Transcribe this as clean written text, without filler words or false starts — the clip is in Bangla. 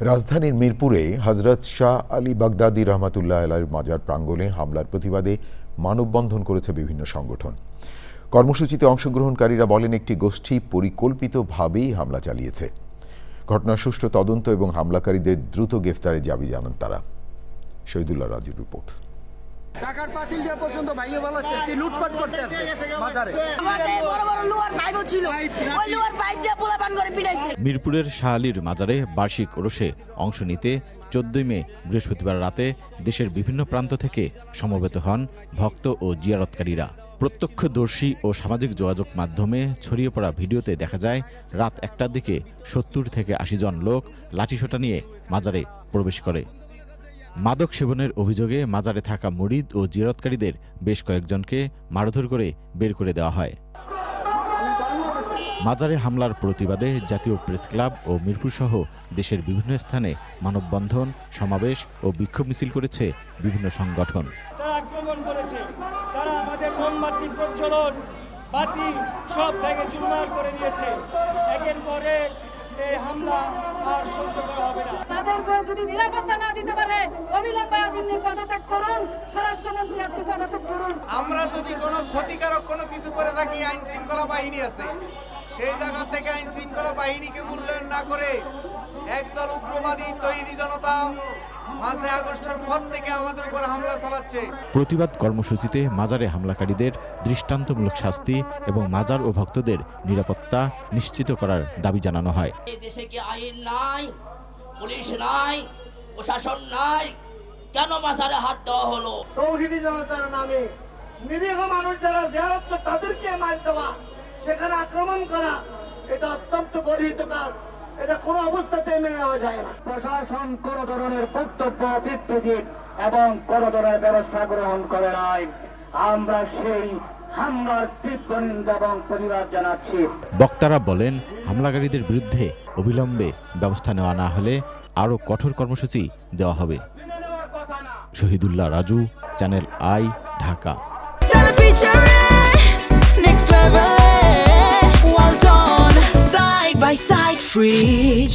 রাজধানীর মিরপুরে হযরত শাহ আলী বাগদাদী রহমাতুল্লাহ আলাইহির মাজার প্রাঙ্গণে হামলার প্রতিবাদে মানববন্ধন করেছে বিভিন্ন সংগঠন। কর্মসূচিতে অংশগ্রহণকারীরা বলেন, একটি গোষ্ঠী পরিকল্পিতভাবেই হামলা চালিয়েছে। ঘটনার সুষ্ঠু তদন্ত এবং হামলাকারীদের দ্রুত গ্রেফতারের দাবি জানান তারা। শহীদুল্লাহ রাজুর রিপোর্ট। টাকার পাতিল দিয়ে পর্যন্ত ভাইয়ে বলাচ্ছে কি লুটপাট করতে আছে মাজারে। আমাদের বড় বড় লোহার পাইপ ছিল, ওই লোহার পাইপ দিয়ে পোলাপান করে পিটাইছে। মিরপুরের শাহ আলীর মাজারে বার্ষিক ওরসে অংশ নিতে 14 মে বৃহস্পতিবার রাতে দেশের বিভিন্ন প্রান্ত থেকে সমবেত হন ভক্ত ও জিয়ারতকারীরা। প্রত্যক্ষদর্শী ও সামাজিক যোগাযোগ মাধ্যমে ছড়িয়ে পড়া ভিডিওতে দেখা যায় রাত 1টার দিকে 70 থেকে 80 জন লোক লাঠিসোঁটা নিয়ে মাজারে প্রবেশ করে। মাদক সেবনের অভিযোগে মাজারে থাকা মুরিদ ও জিয়ারতকারীদের বেশ কয়েকজনকে মারধর করে বের করে দেওয়া হয়। মাজারে হামলার প্রতিবাদে জাতীয় প্রেস ক্লাব ও মিরপুর সহ দেশের বিভিন্ন স্থানে মানববন্ধন, সমাবেশ ও বিক্ষোভ মিছিল করেছে বিভিন্ন সংগঠন। তারা আক্রমণ করেছে, তারা আমাদের মোমবাতি প্রজ্বলন বাতি সব ভেঙে চুরমার করে দিয়েছে। একের পরে এই হামলা আর সহ্য করা হবে না। তাদেরকে যদি নিরাপত্তা না দিতে পারে অবিলম্বে আপনি পদত্যাগ করুন, স্বরাষ্ট্রমন্ত্রী আপনি পদত্যাগ করুন। আমরা যদি কোনো ক্ষতিকারক কোনো কিছু করে থাকি, আইন শৃঙ্খলা বাহিনী আছে, সেই জায়গা থেকে আইন শৃঙ্খলা বাহিনীকে মূল্যায়ন না করে একদল উগ্রবাদী তৈরি জনতা 5 আগস্টের পর থেকে আমাদের উপর হামলা চালাচ্ছে। প্রতিবাদ কর্মসূচিতে মাজারে হামলাকারীদের দৃষ্টান্তমূলক শাস্তি এবং মাজার ও ভক্তদের নিরাপত্তা নিশ্চিত করার দাবি জানানো হয়। এই দেশে কি আইন নাই, পুলিশ নাই, প্রশাসন নাই, কেন মাজারে হাত দেওয়া হলো? তৌহিদি জনতার নামে নিরীহ মানুষ যারা জিয়ারত তাদেরকে মার দেওয়া, সেখানে আক্রমণ করা, এটা অত্যন্ত গর্হিত কাজ। এটা কোনো অবস্থাতে মেনে নেওয়া যায় না। প্রশাসন কোন ধরনের বক্তব্য বিবৃতি এবং কোন ধরনের ব্যবস্থা গ্রহণ করে নাই। আমরা সেই হামলার তীব্র নিন্দা এবং প্রতিবাদ জানাচ্ছি। বক্তারা বলেন, হামলাকারীদের বিরুদ্ধে অবিলম্বে ব্যবস্থা নেওয়া না হলে আরও কঠোর কর্মসূচি দেওয়া হবে। Shahidullah Raju, channel I, Dhaka. Well done, side by side, free.